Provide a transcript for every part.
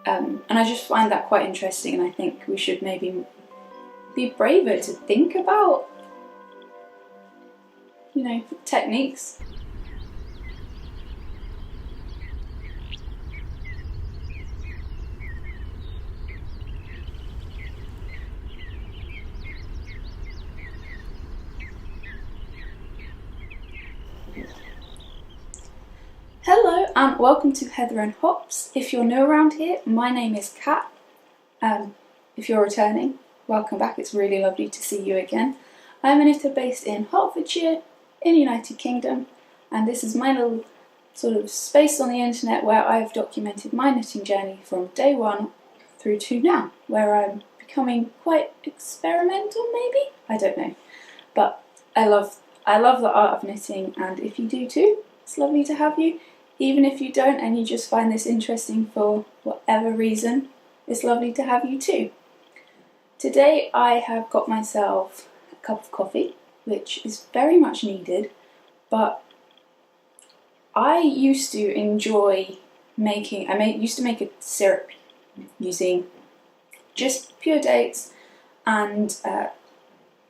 And I just find that quite interesting, and I think we should maybe be braver to think about, you know, techniques. Hello and welcome to Heather and Hops. If you're new around here, my name is Kat. If you're returning, welcome back. It's really lovely to see you again. I'm a knitter based in Hertfordshire in the United Kingdom, and this is my little sort of space on the internet where I've documented my knitting journey from day one through to now, where I'm becoming quite experimental maybe? I don't know. But I love the art of knitting, and if you do too, it's lovely to have you. Even if you don't and you just find this interesting for whatever reason, it's lovely to have you too. Today I have got myself a cup of coffee, which is very much needed, but I used to enjoy used to make a syrup using just pure dates and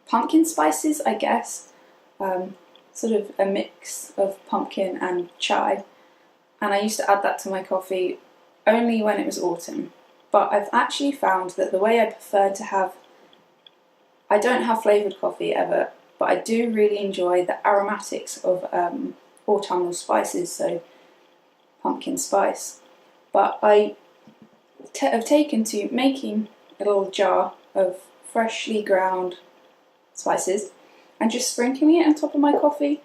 pumpkin spices, I guess, sort of a mix of pumpkin and chai. And I used to add that to my coffee only when it was autumn. But I've actually found that the way I prefer to have, I don't have flavoured coffee ever, but I do really enjoy the aromatics of autumnal spices, so pumpkin spice. But I have taken to making a little jar of freshly ground spices and just sprinkling it on top of my coffee,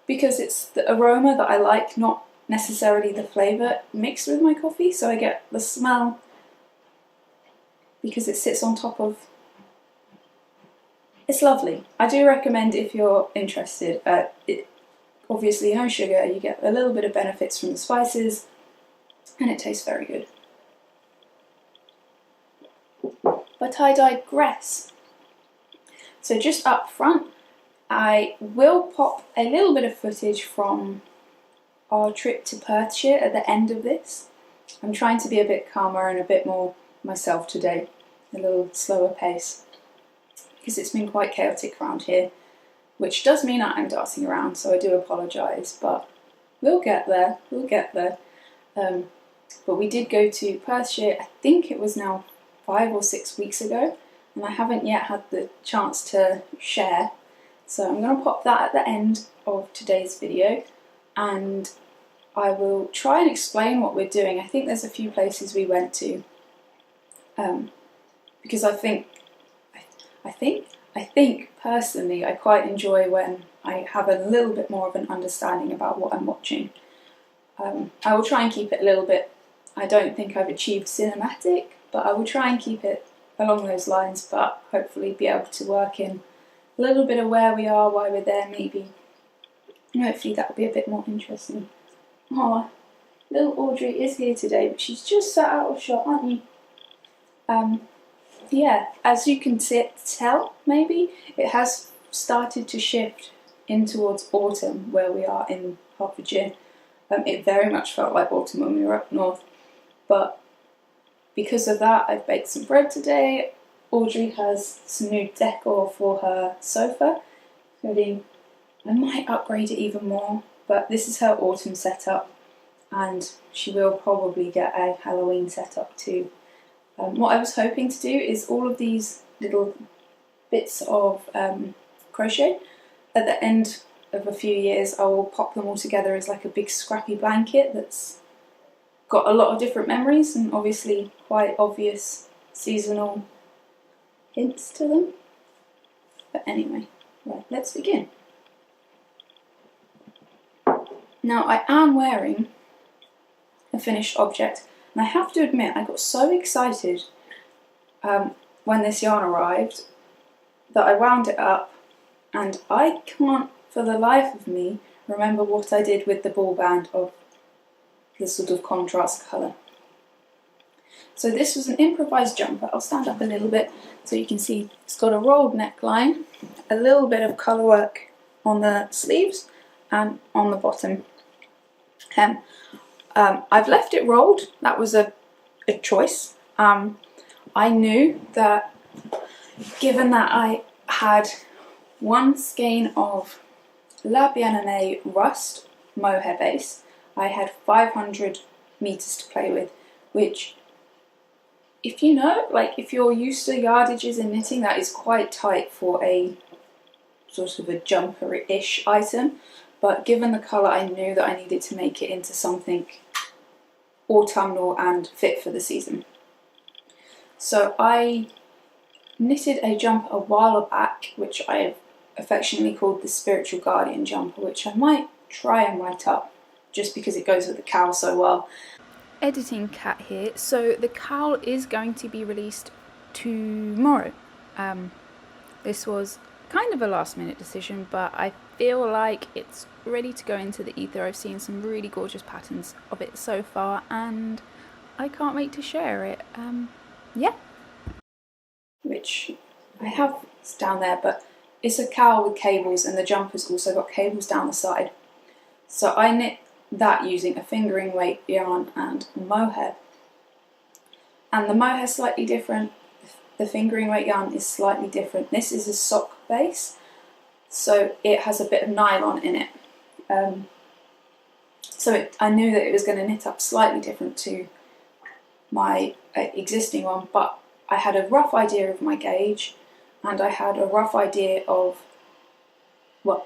because it's the aroma that I like, not necessarily the flavour mixed with my coffee. So I get the smell because it sits on top of. It's lovely. I do recommend if you're interested. Obviously no sugar, you get a little bit of benefits from the spices and it tastes very good. But I digress. So just up front, I will pop a little bit of footage from our trip to Perthshire at the end of this. I'm trying to be a bit calmer and a bit more myself today, a little slower pace, because it's been quite chaotic around here, which does mean that I'm dancing around, so I do apologise, but we'll get there. But we did go to Perthshire, I think it was now 5 or 6 weeks ago, and I haven't yet had the chance to share. So I'm going to pop that at the end of today's video, and I will try and explain what we're doing. I think there's a few places we went to, because I think personally I quite enjoy when I have a little bit more of an understanding about what I'm watching. I will try and keep it a little bit, I don't think I've achieved cinematic, but I will try and keep it along those lines, but hopefully be able to work in a little bit of where we are, why we're there maybe. And hopefully that will be a bit more interesting. Oh, little Audrey is here today, but she's just sat out of shot, aren't you? Yeah, as you can tell, maybe, it has started to shift in towards autumn where we are in Hertfordshire. It very much felt like autumn when we were up north, but because of that I've baked some bread today. Audrey has some new decor for her sofa. I might upgrade it even more, but this is her autumn setup, and she will probably get a Halloween setup too. What I was hoping to do is all of these little bits of crochet, at the end of a few years I will pop them all together as like a big scrappy blanket that's got a lot of different memories and obviously quite obvious seasonal hints to them. But anyway, right, let's begin. Now I am wearing a finished object, and I have to admit I got so excited when this yarn arrived that I wound it up, and I can't for the life of me remember what I did with the ball band of this sort of contrast colour. So this was an improvised jumper. I'll stand up a little bit so you can see it's got a rolled neckline, a little bit of colour work on the sleeves and on the bottom hem. I've left it rolled. That was a a choice. I knew that given that I had one skein of La Bien-Aimée Rust mohair base, I had 500 meters to play with, which, if you know, like if you're used to yardages in knitting, that is quite tight for a sort of a jumper-ish item. But given the colour, I knew that I needed to make it into something autumnal and fit for the season. So I knitted a jumper a while back, which I have affectionately called the Spiritual Guardian jumper, which I might try and write up just because it goes with the cowl so well. Editing Cat here. So the cowl is going to be released tomorrow. This was kind of a last minute decision, but I feel like it's ready to go into the ether. I've seen some really gorgeous patterns of it so far and I can't wait to share it. Yeah. Which I have down there, but it's a cowl with cables and the jumper's also got cables down the side. So I knit that using a fingering weight yarn and mohair. And the mohair is slightly different, the fingering weight yarn is slightly different. This is a sock base, so it has a bit of nylon in it. I knew that it was going to knit up slightly different to my existing one, but I had a rough idea of my gauge and I had a rough idea of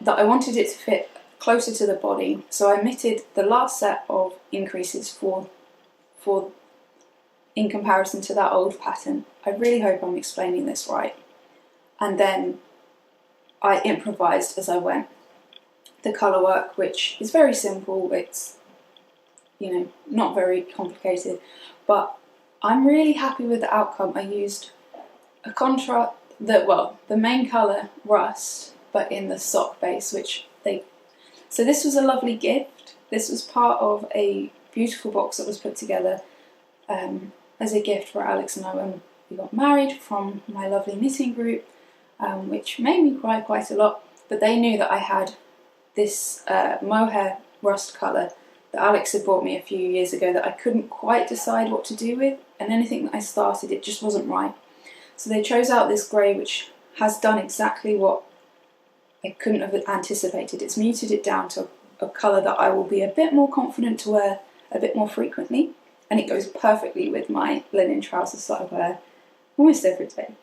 that I wanted it to fit closer to the body, so I knitted the last set of increases for in comparison to that old pattern. I really hope I'm explaining this right. And then I improvised as I went. The colour work, which is very simple, it's, you know, not very complicated, but I'm really happy with the outcome. I used a contrast, the main colour Rust, but in the sock base, so this was a lovely gift. This was part of a beautiful box that was put together as a gift for Alex and I when we got married from my lovely knitting group, which made me cry quite a lot, but they knew that I had this mohair rust colour that Alex had bought me a few years ago that I couldn't quite decide what to do with, and anything that I started, it just wasn't right. So they chose out this grey, which has done exactly what I couldn't have anticipated. It's muted it down to a colour that I will be a bit more confident to wear a bit more frequently, and it goes perfectly with my linen trousers that I wear almost every day.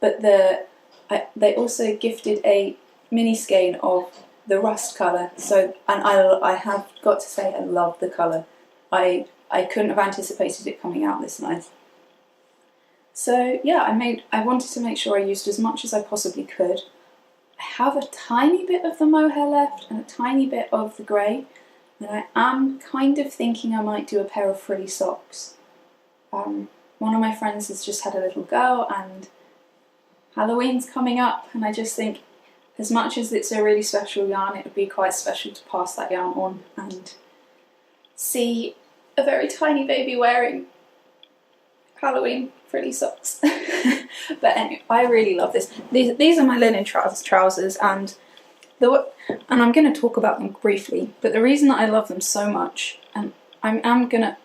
But they also gifted a mini skein of the rust colour, and I have got to say I love the colour. I couldn't have anticipated it coming out this nice. So yeah, I wanted to make sure I used as much as I possibly could. I have a tiny bit of the mohair left and a tiny bit of the grey, and I am kind of thinking I might do a pair of frilly socks. One of my friends has just had a little girl and Halloween's coming up, and I just think as much as it's a really special yarn, it would be quite special to pass that yarn on and see a very tiny baby wearing Halloween frilly socks. But anyway, I really love this. These are my linen trousers, and I'm going to talk about them briefly, but the reason that I love them so much, and I'm going to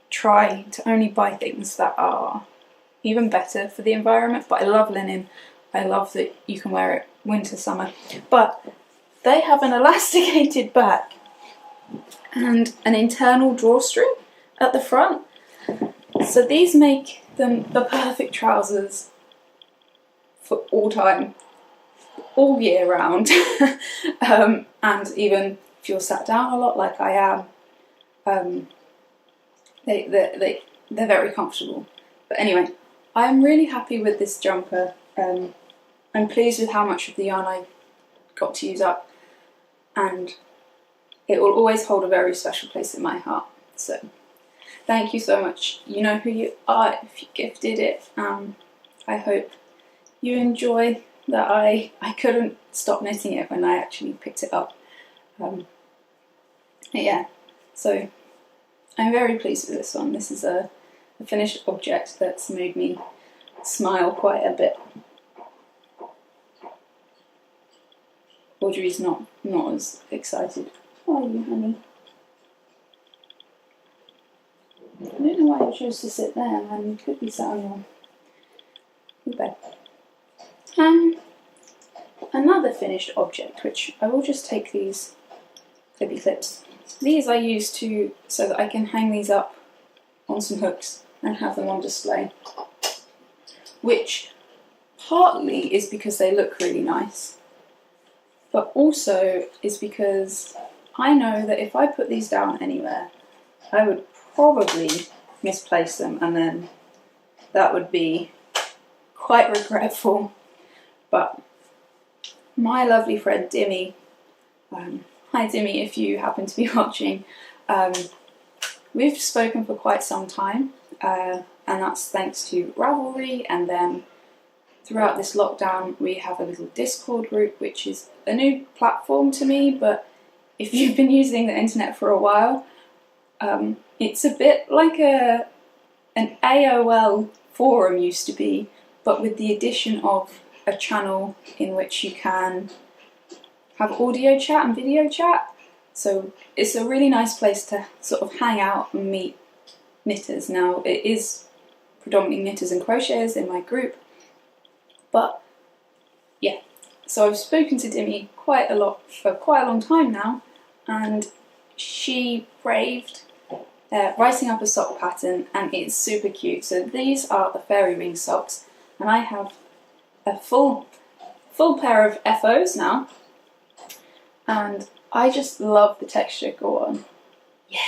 try to only buy things that are even better for the environment, but I love linen. I love that you can wear it winter, summer, but they have an elasticated back and an internal drawstring at the front. So these make them the perfect trousers for all time, all year round. And even if you're sat down a lot like I am, they're very comfortable. But anyway, I'm really happy with this jumper. I'm pleased with how much of the yarn I got to use up, and it will always hold a very special place in my heart. So thank you so much. You know who you are if you gifted it. I hope you enjoy that. I couldn't stop knitting it when I actually picked it up. Yeah, so I'm very pleased with this one. This is a finished object that's made me smile quite a bit. Audrey's not as excited. How are you, honey? I don't know why you chose to sit there, man. You could be sat on your bed. Another finished object, which I will just take these clippy clips. These I use so that I can hang these up on some hooks and have them on display, which partly is because they look really nice, but also is because I know that if I put these down anywhere, I would probably misplace them, and then that would be quite regretful. But my lovely friend Dimmy, hi Dimmy if you happen to be watching, we've spoken for quite some time, and that's thanks to Ravelry, and then throughout this lockdown we have a little Discord group, which is a new platform to me, but if you've been using the internet for a while, it's a bit like an AOL forum used to be, but with the addition of a channel in which you can have audio chat and video chat. So it's a really nice place to sort of hang out and meet knitters. Now it is predominantly knitters and crocheters in my group, but yeah, so I've spoken to Dimmy quite a lot for quite a long time now, and she braved writing up a sock pattern, and it's super cute. So these are the fairy ring socks, and I have a full pair of FOs now, and I just love the texture. Go on. Yeah.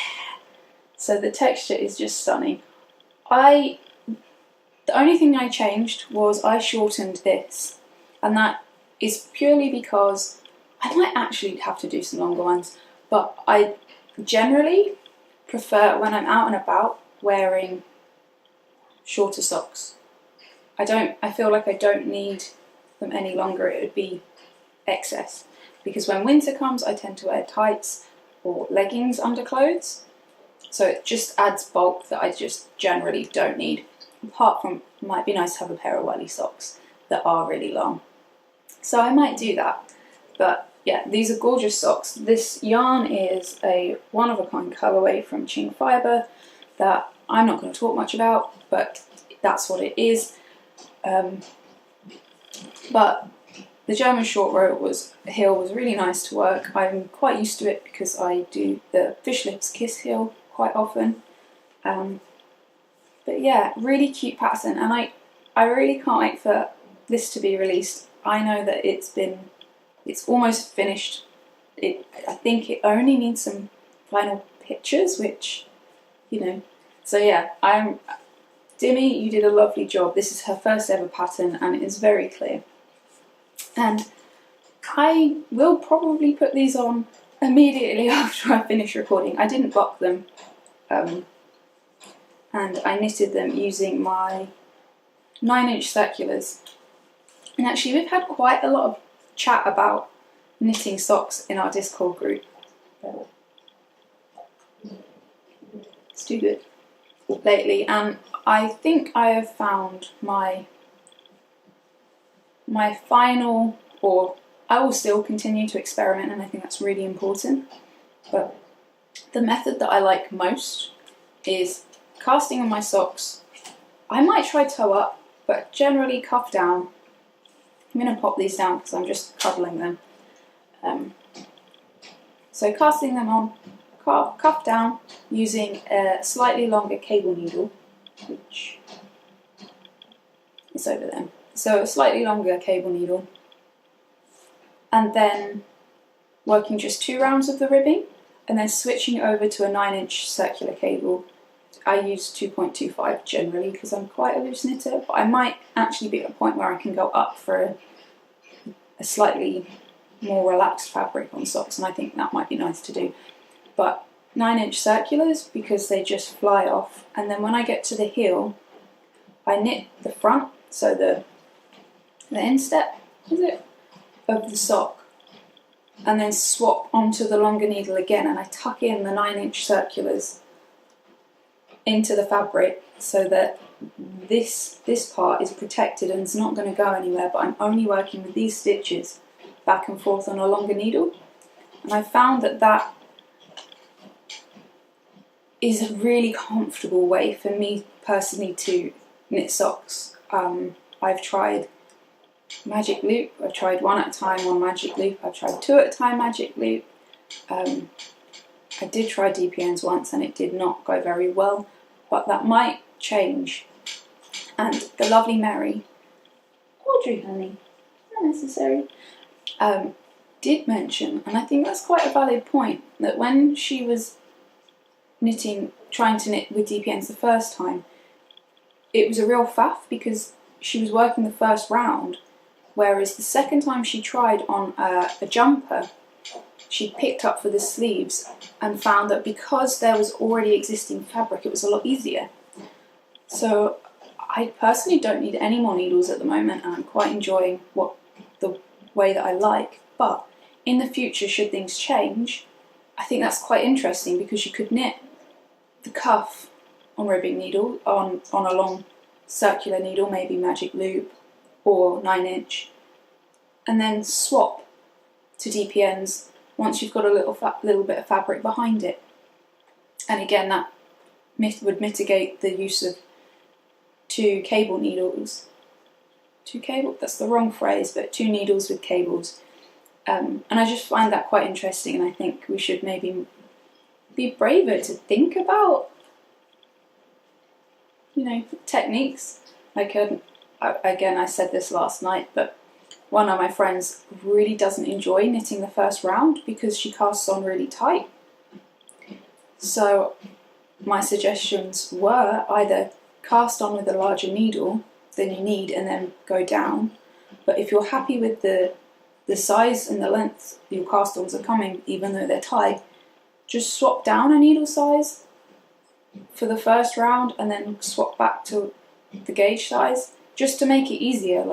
So the texture is just stunning. The only thing I changed was I shortened this, and that is purely because I might actually have to do some longer ones, but I generally prefer when I'm out and about wearing shorter socks. I feel like I don't need them any longer. It would be excess, because when winter comes I tend to wear tights or leggings underclothes, so it just adds bulk that I just generally don't need. Apart from, it might be nice to have a pair of welly socks that are really long, so I might do that. But yeah, these are gorgeous socks. This yarn is a one-of-a-kind colourway from Qing Fibre that I'm not going to talk much about, but that's what it is. But the German short row heel was really nice to work. I'm quite used to it because I do the fish lips kiss heel quite often. But yeah, really cute pattern, and I really can't wait for this to be released. I know that it's almost finished. I think it only needs some final pictures, which, so yeah, Dimmy, you did a lovely job. This is her first ever pattern, and it is very clear. And I will probably put these on immediately after I finish recording. I didn't block them, and I knitted them using my 9-inch circulars. And actually we've had quite a lot of chat about knitting socks in our Discord group. It's too good lately, and I think I have found my final, or I will still continue to experiment, and I think that's really important, but the method that I like most is casting on my socks. I might try toe up, but generally cuff down. I'm going to pop these down because I'm just cuddling them. So casting them on, cuff down, using a slightly longer cable needle, which is over there. So a slightly longer cable needle, and then working just 2 rounds of the ribbing, and then switching over to a 9-inch circular cable. I use 2.25 generally because I'm quite a loose knitter, but I might actually be at a point where I can go up for a slightly more relaxed fabric on socks, and I think that might be nice to do. But 9-inch circulars, because they just fly off, and then when I get to the heel, I knit the front, so the instep, of the sock, and then swap onto the longer needle again, and I tuck in the 9-inch circulars into the fabric so that this part is protected and it's not going to go anywhere, but I'm only working with these stitches back and forth on a longer needle. And I found that is a really comfortable way for me personally to knit socks. I've tried magic loop, I've tried one at a time on magic loop, I've tried two at a time magic loop. I did try DPNs once and it did not go very well, but that might change. And the lovely Mary, Audrey honey, not necessary, did mention, and I think that's quite a valid point, that when she was trying to knit with DPNs the first time, it was a real faff because she was working the first round, whereas the second time she tried on a jumper, she picked up for the sleeves and found that because there was already existing fabric, it was a lot easier. So I personally don't need any more needles at the moment, and I'm quite enjoying the way that I like. But in the future, should things change, I think that's quite interesting because you could knit the cuff on ribbing needle, on a long circular needle, maybe magic loop or 9-inch, and then swap to DPNs once you've got a little bit of fabric behind it. And again, that would mitigate the use of two cable needles. That's the wrong phrase, but two needles with cables. And I just find that quite interesting, and I think we should maybe be braver to think about, techniques. Like, again, I said this last night, but one of my friends really doesn't enjoy knitting the first round because she casts on really tight. So my suggestions were either cast on with a larger needle than you need and then go down, but if you're happy with the size and the length your cast ons are coming, even though they're tight, just swap down a needle size for the first round and then swap back to the gauge size, just to make it easier.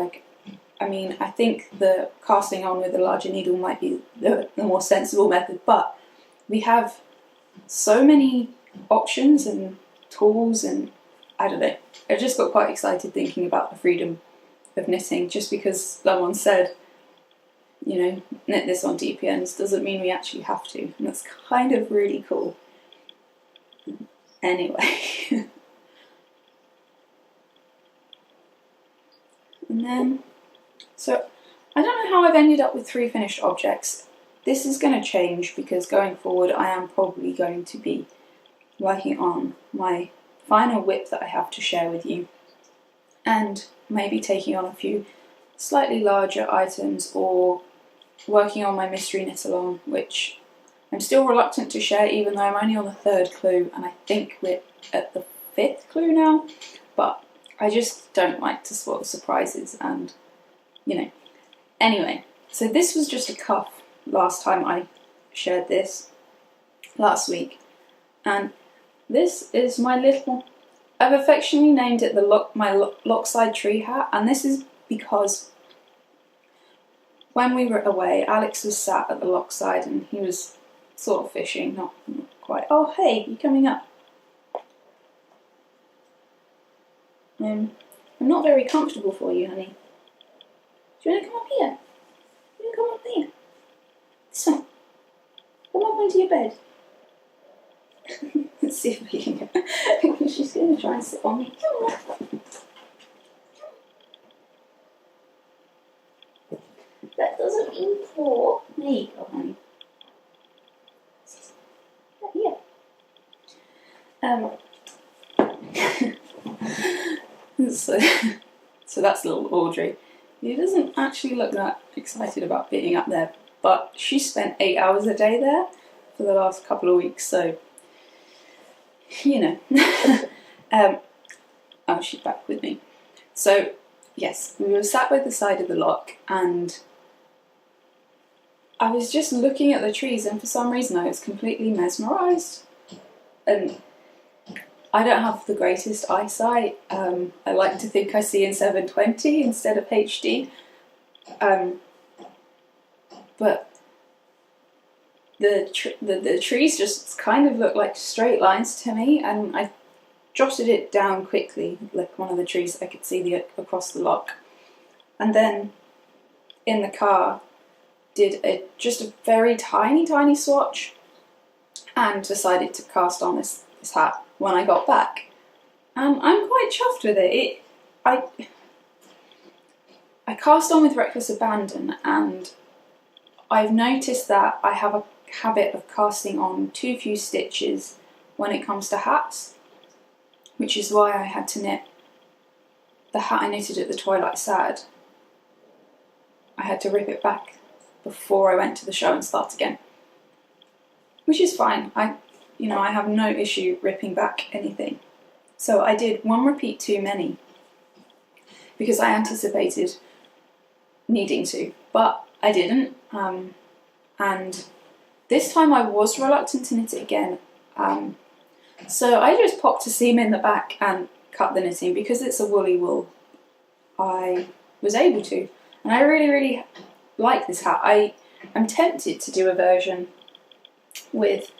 I think the casting on with a larger needle might be the more sensible method, but we have so many options and tools, and I don't know, I just got quite excited thinking about the freedom of knitting. Just because someone said, knit this on DPNs doesn't mean we actually have to, and that's kind of really cool. Anyway. And then, so I don't know how I've ended up with 3 finished objects. This is going to change because going forward I am probably going to be working on my final whip that I have to share with you, and maybe taking on a few slightly larger items, or working on my mystery knit along, which I'm still reluctant to share even though I'm only on the 3rd clue, and I think we're at the 5th clue now, but I just don't like to spoil surprises, and Anyway, so this was just a cuff last time I shared this, last week, and this is my little, I've affectionately named it my Lockside tree hat, and this is because when we were away, Alex was sat at the Lockside and he was sort of fishing, not quite. Oh hey, you coming up? I'm not very comfortable for you, honey. Do you want to come up here? You want to come up here? This one. Come up into your bed. Let's see if we can get... She's going to try and sit on me. Come on. That doesn't mean paw. There you go, honey. Yeah. So that's little Audrey. She doesn't actually look that excited about being up there, but she spent 8 hours a day there for the last couple of weeks, so oh, she's back with me. So yes, we were sat by the side of the lock, and I was just looking at the trees, and for some reason I was completely mesmerised. And I don't have the greatest eyesight. I like to think I see in 720 instead of HD. But the trees just kind of look like straight lines to me, and I jotted it down quickly, like one of the trees I could see across the lock. And then in the car did just a very tiny swatch, and decided to cast on this this hat when I got back. I'm quite chuffed with it. I cast on with reckless abandon, and I've noticed that I have a habit of casting on too few stitches when it comes to hats, which is why I had to knit the hat I knitted at the Twilight Sad. I had to rip it back before I went to the show and start again, which is fine. I have no issue ripping back anything. So I did one repeat too many because I anticipated needing to, but I didn't. And this time I was reluctant to knit it again. So I just popped a seam in the back and cut the knitting. Because it's a woolly wool, I was able to. And I really, really like this hat. I am tempted to do a version with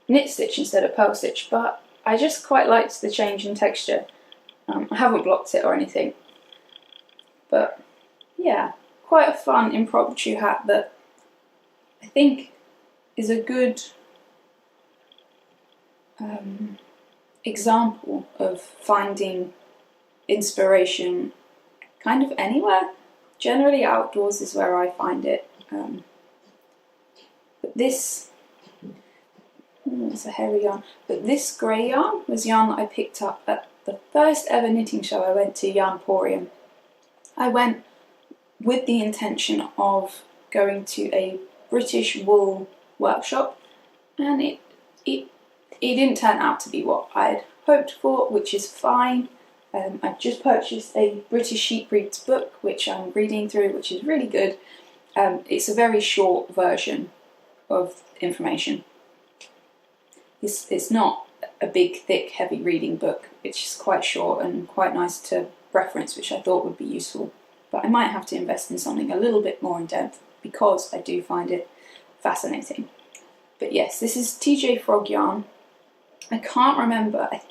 knit stitch instead of purl stitch, but I just quite liked the change in texture. I haven't blocked it or anything. But yeah, quite a fun impromptu hat that I think is a good example of finding inspiration kind of anywhere. Generally outdoors is where I find it. But this, it's a hairy yarn, but this grey yarn was yarn that I picked up at the first ever knitting show I went to, Yarnporium. I went with the intention of going to a British wool workshop, and it didn't turn out to be what I'd hoped for, which is fine. I've just purchased a British Sheep Breeds book, which I'm reading through, which is really good. It's a very short version of information. It's not a big, thick, heavy reading book. It's just quite short and quite nice to reference, which I thought would be useful. But I might have to invest in something a little bit more in depth because I do find it fascinating. But yes, this is TJ Frog yarn. I can't remember. I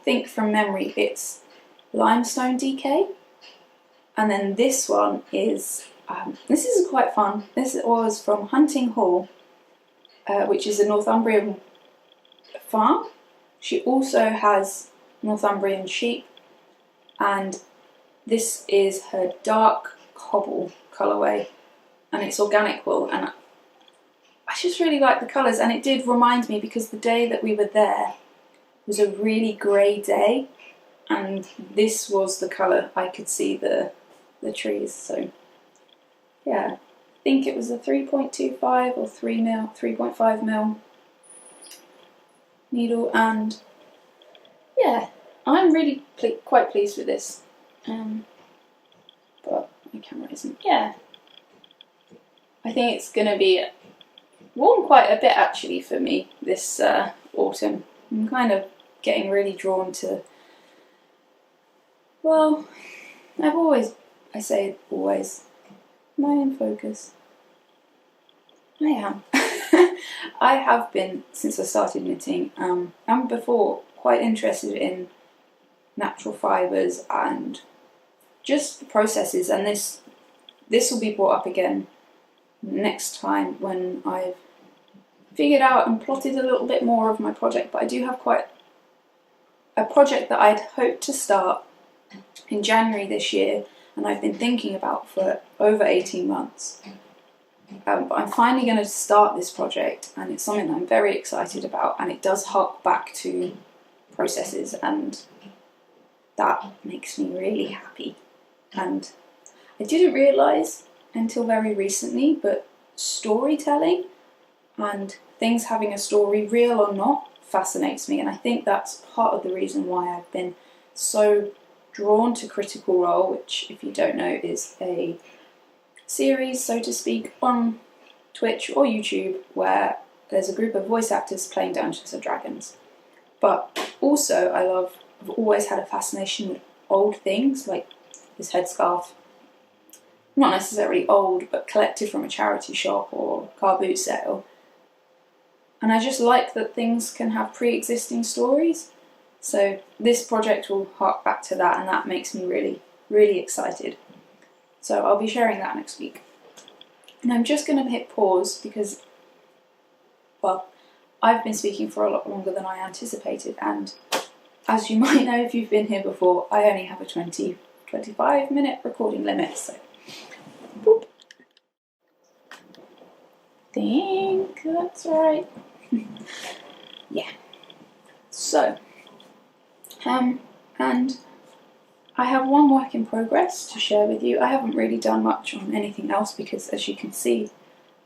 think from memory it's limestone DK. And then this one is, this is quite fun. This was from Hunting Hall, which is a Northumbrian farm. She also has Northumbrian sheep, and this is her dark cobble colourway, and it's organic wool, and I just really like the colours. And it did remind me, because the day that we were there was a really grey day, and this was the colour. I could see the trees. So yeah, I think it was a 3.25 or 3.5 mil needle, and yeah, I'm really quite pleased with this. But my camera isn't. Yeah, I think it's going to be worn quite a bit actually for me this autumn. I'm kind of getting really drawn to, well, I say always, am I in focus? I am. I have been since I started knitting, and before, quite interested in natural fibres and just the processes, and this will be brought up again next time when I've figured out and plotted a little bit more of my project. But I do have quite a project that I'd hoped to start in January this year, and I've been thinking about for over 18 months. But I'm finally going to start this project, and it's something that I'm very excited about, and it does hark back to processes, and that makes me really happy. And I didn't realise until very recently, but storytelling and things having a story, real or not, fascinates me, and I think that's part of the reason why I've been so drawn to Critical Role, which, if you don't know, is a series, so to speak, on Twitch or YouTube where there's a group of voice actors playing Dungeons and Dragons. But also I've always had a fascination with old things, like this headscarf. Not necessarily old, but collected from a charity shop or car boot sale. And I just like that things can have pre-existing stories. So this project will hark back to that, and that makes me really, really excited. So I'll be sharing that next week. And I'm just going to hit pause because, well, I've been speaking for a lot longer than I anticipated, and as you might know if you've been here before, I only have a 25 minute recording limit, so boop. Think that's right. Yeah. So, and I have one work in progress to share with you. I haven't really done much on anything else because, as you can see,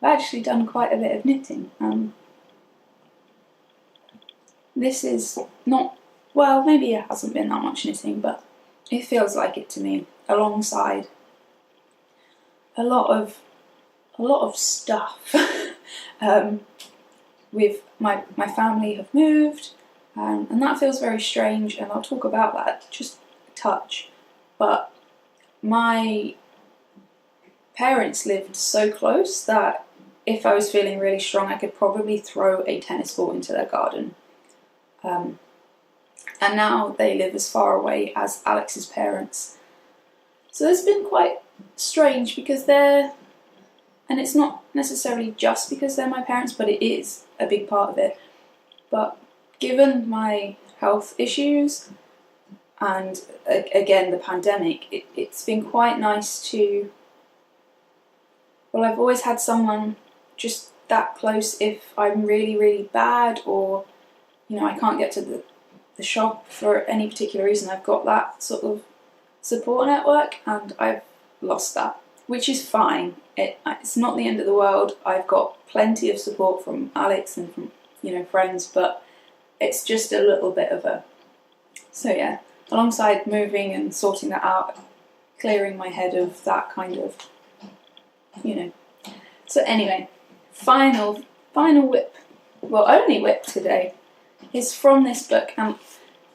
I've actually done quite a bit of knitting. This is not, well, maybe it hasn't been that much knitting, but it feels like it to me, alongside a lot of stuff. With my family have moved, and that feels very strange, and I'll talk about that just a touch. But my parents lived so close that if I was feeling really strong, I could probably throw a tennis ball into their garden. And now they live as far away as Alex's parents. So it's been quite strange because and it's not necessarily just because they're my parents, but it is a big part of it. But given my health issues and again the pandemic, it's been quite nice to, well, I've always had someone just that close if I'm really, really bad, or I can't get to the shop for any particular reason. I've got that sort of support network, and I've lost that, which is fine. It's not the end of the world. I've got plenty of support from Alex and from friends, but it's just a little bit of a, so yeah, alongside moving and sorting that out, clearing my head of that kind of, So anyway, final whip, well, only whip today, is from this book, and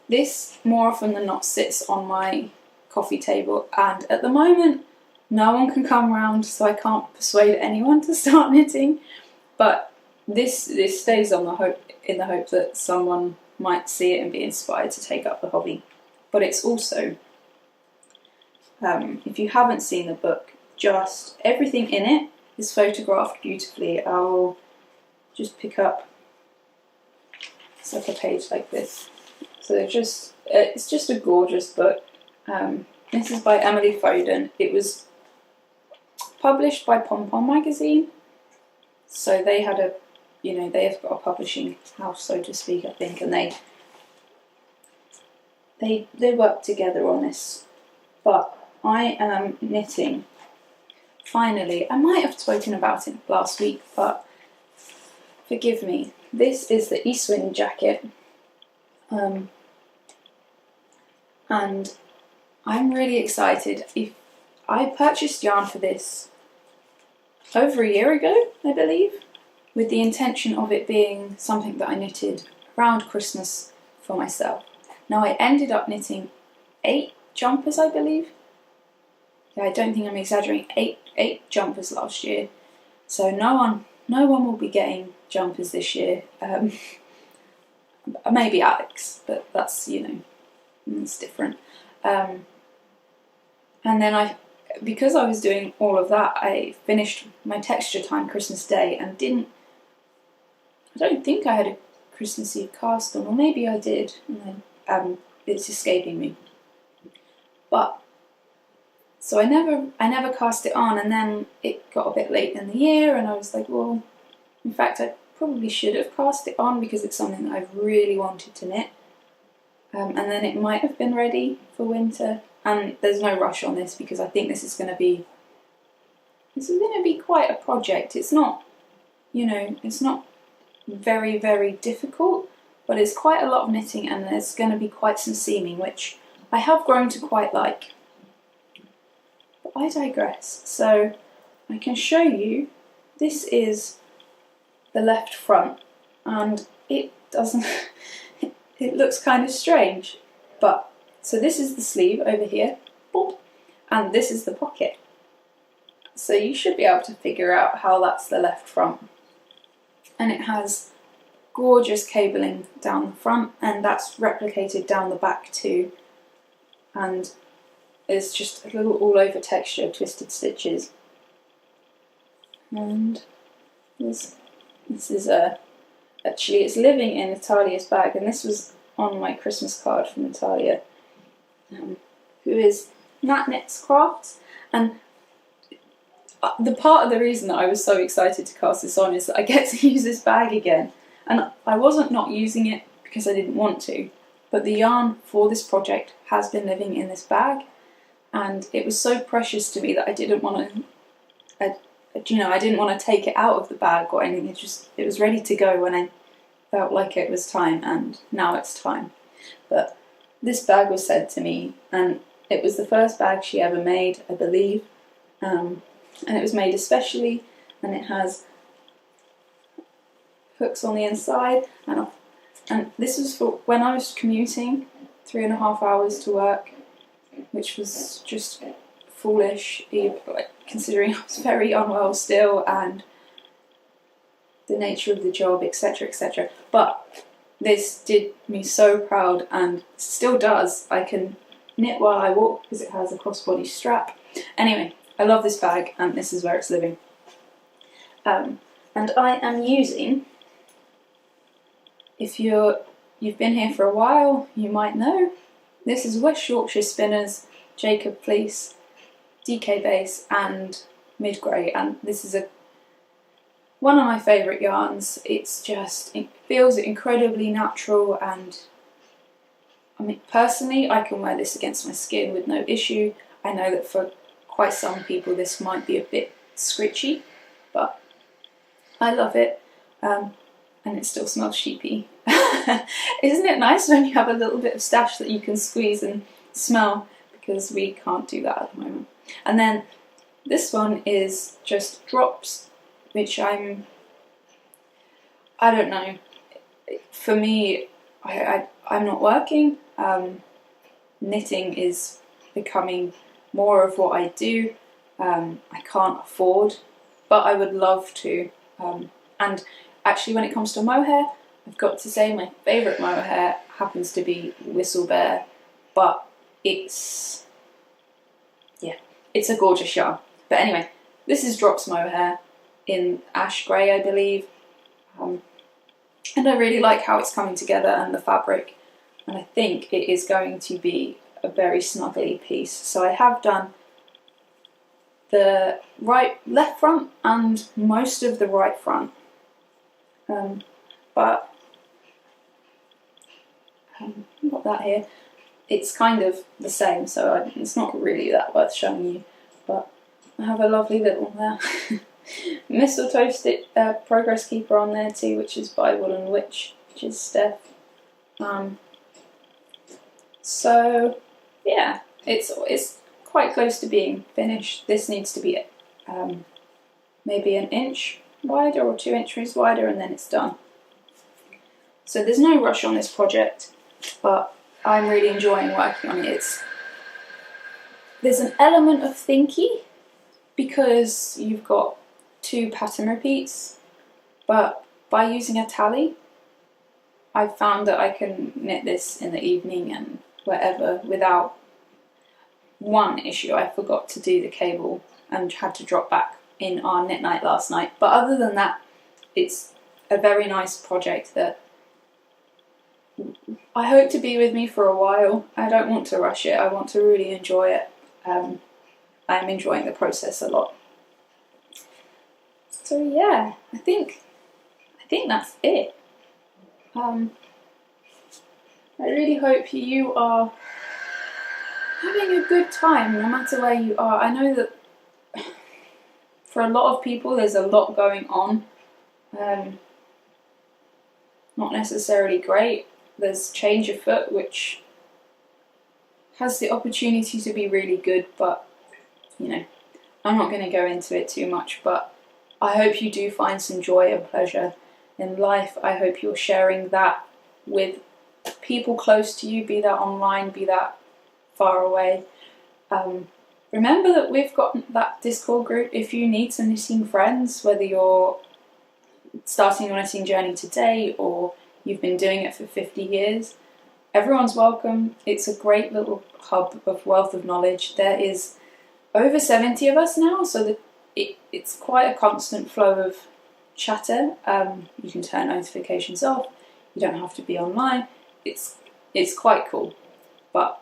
this more often than not sits on my coffee table, and at the moment no one can come round, so I can't persuade anyone to start knitting, but this stays on in the hope that someone might see it and be inspired to take up the hobby. But it's also, if you haven't seen the book, just everything in it is photographed beautifully. I'll just pick up, it's like a page like this. So it's just a gorgeous book. This is by Emily Foden. It was published by Pom Pom magazine, so they had they have got a publishing house, so to speak, I think, and they work together on this. But I am knitting, finally. I might have spoken about it last week, but forgive me. This is the Eastwind jacket, and I'm really excited. I purchased yarn for this over a year ago, I believe, with the intention of it being something that I knitted around Christmas for myself. Now I ended up knitting 8 jumpers, I believe. Yeah, I don't think I'm exaggerating. 8 jumpers last year. So no one will be getting jumpers this year. Maybe Alex, but that's it's different. And then because I was doing all of that, I finished my texture time Christmas Day and I don't think I had a Christmas Eve cast on, or maybe I did, and it's escaping me. But so I never cast it on, and then it got a bit late in the year, and I was like, well, in fact, I probably should have cast it on because it's something that I've really wanted to knit. And then it might have been ready for winter. And there's no rush on this because I think this is going to be quite a project. It's not, it's not very, very difficult, but it's quite a lot of knitting, and there's going to be quite some seaming, which I have grown to quite like. But I digress. So I can show you, this is the left front, and it doesn't, it looks kind of strange, but so this is the sleeve over here, and this is the pocket. So you should be able to figure out how that's the left front. And it has gorgeous cabling down the front, and that's replicated down the back too. And it's just a little all over texture, twisted stitches. And this is a actually it's living in Natalia's bag, and this was on my Christmas card from Natalia, who is Nat Knits Crafts. And the part of the reason that I was so excited to cast this on is that I get to use this bag again. And I wasn't not using it because I didn't want to, but the yarn for this project has been living in this bag, and it was so precious to me that I didn't want to, I didn't want to take it out of the bag or anything. It was ready to go when I felt like it was time, and now it's time. But this bag was sent to me, and it was the first bag she ever made, I believe, and it was made especially, and it has hooks on the inside, and this was for when I was commuting 3.5 hours to work, which was just foolish, considering I was very unwell still and the nature of the job, etc, etc. But this did me so proud, and still does. I can knit while I walk because it has a crossbody strap. Anyway, I love this bag, and this is where it's living. And I am using, if you've been here for a while, you might know, this is West Yorkshire Spinners Jacob Fleece DK base and mid grey, and this is one of my favourite yarns. It feels incredibly natural, and I mean, personally, I can wear this against my skin with no issue. I know that for quite some people this might be a bit scritchy, but I love it, and it still smells sheepy. Isn't it nice when you have a little bit of stash that you can squeeze and smell, because we can't do that at the moment. And then this one is just drops, which I don't know, for me, I'm not working. Knitting is becoming more of what I do. I can't afford, but I would love to. And actually, when it comes to mohair, I've got to say my favourite mohair happens to be Whistle Bear, but it's a gorgeous yarn. But anyway, this is Drops mohair in ash grey, I believe, and I really like how it's coming together and the fabric, and I think it is going to be a very snuggly piece. So I have done the left front and most of the right front, but I've got that here. It's kind of the same, so it's not really that worth showing you, but I have a lovely little mistletoe progress keeper on there too, which is by Woolen Witch, which is Steph. So yeah, it's quite close to being finished. This needs to be maybe an inch wider or 2 inches wider, and then it's done. So there's no rush on this project, but I'm really enjoying working on it. There's an element of thinky because you've got 2 pattern repeats, but by using a tally, I've found that I can knit this in the evening and wherever without one issue. I forgot to do the cable and had to drop back in our knit night last night, but other than that, it's a very nice project that I hope to be with me for a while. I don't want to rush it. I want to really enjoy it. I'm enjoying the process a lot. So yeah, I think that's it. I really hope you are having a good time no matter where you are. I know that for a lot of people there's a lot going on. Not necessarily great. There's change afoot, which has the opportunity to be really good, but you know, I'm not going to go into it too much, but I hope you do find some joy and pleasure in life. I hope you're sharing that with people close to you, be that online, be that far away. Remember that we've got that Discord group if you need some knitting friends, whether you're starting your knitting journey today or you've been doing it for 50 years. Everyone's welcome. It's a great little hub of wealth of knowledge. There is over 70 of us now, so that it's quite a constant flow of chatter. You can turn notifications off. You don't have to be online. It's quite cool. But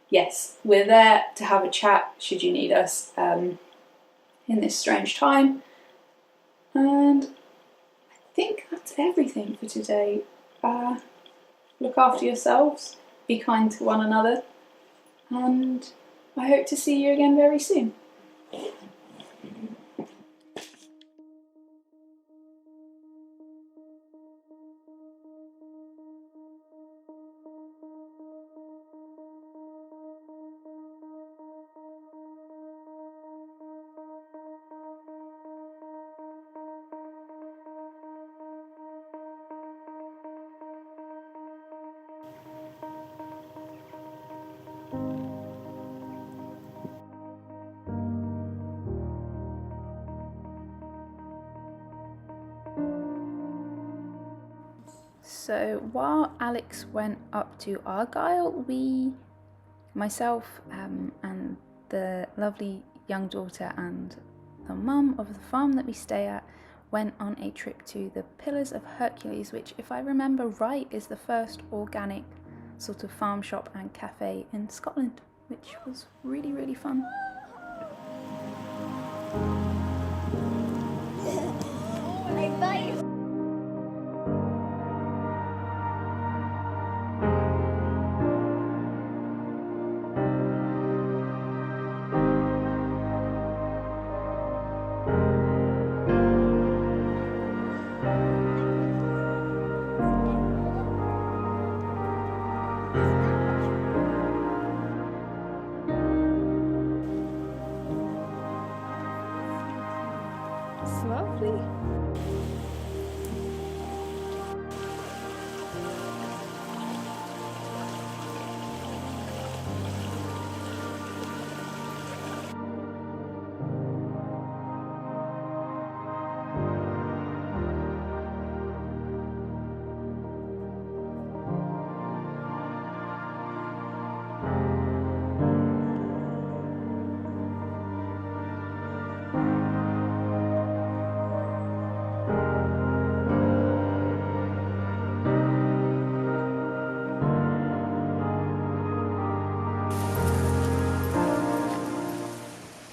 yes, we're there to have a chat should you need us in this strange time. And I think that's everything for today. Look after yourselves, be kind to one another, and I hope to see you again very soon. So while Alex went up to Argyle, myself and the lovely young daughter and the mum of the farm that we stay at, went on a trip to the Pillars of Hercules, which, if I remember right, is the first organic sort of farm shop and cafe in Scotland, which was really, really fun. It's lovely.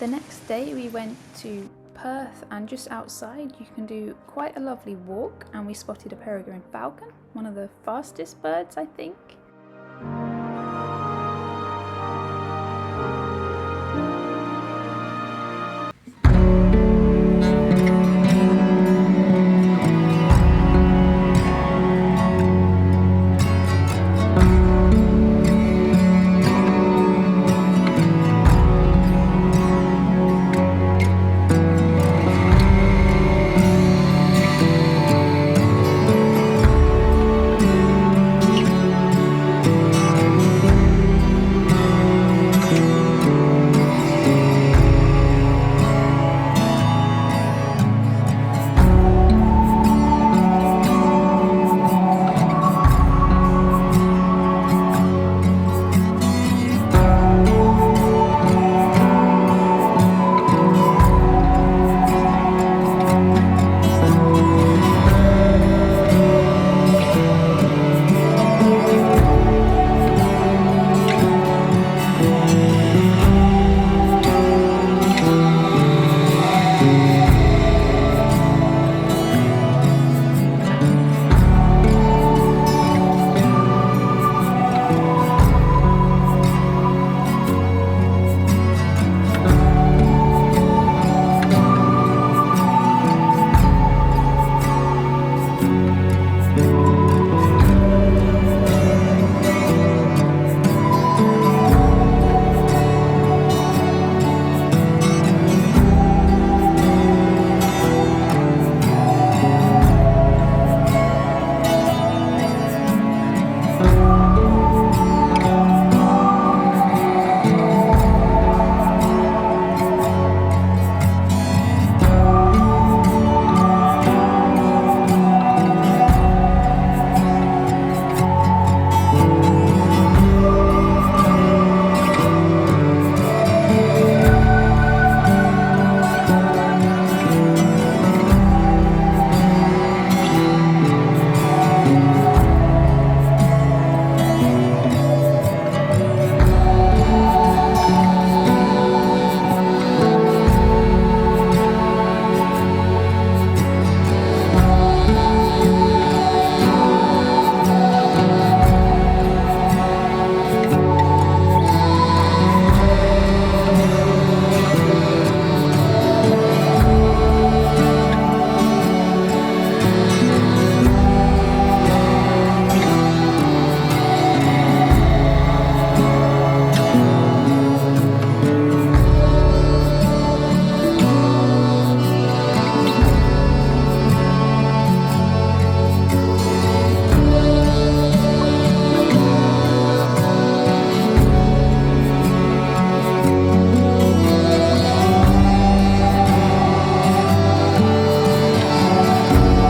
The next day we went to Perth, and just outside you can do quite a lovely walk, and we spotted a peregrine falcon, one of the fastest birds I think.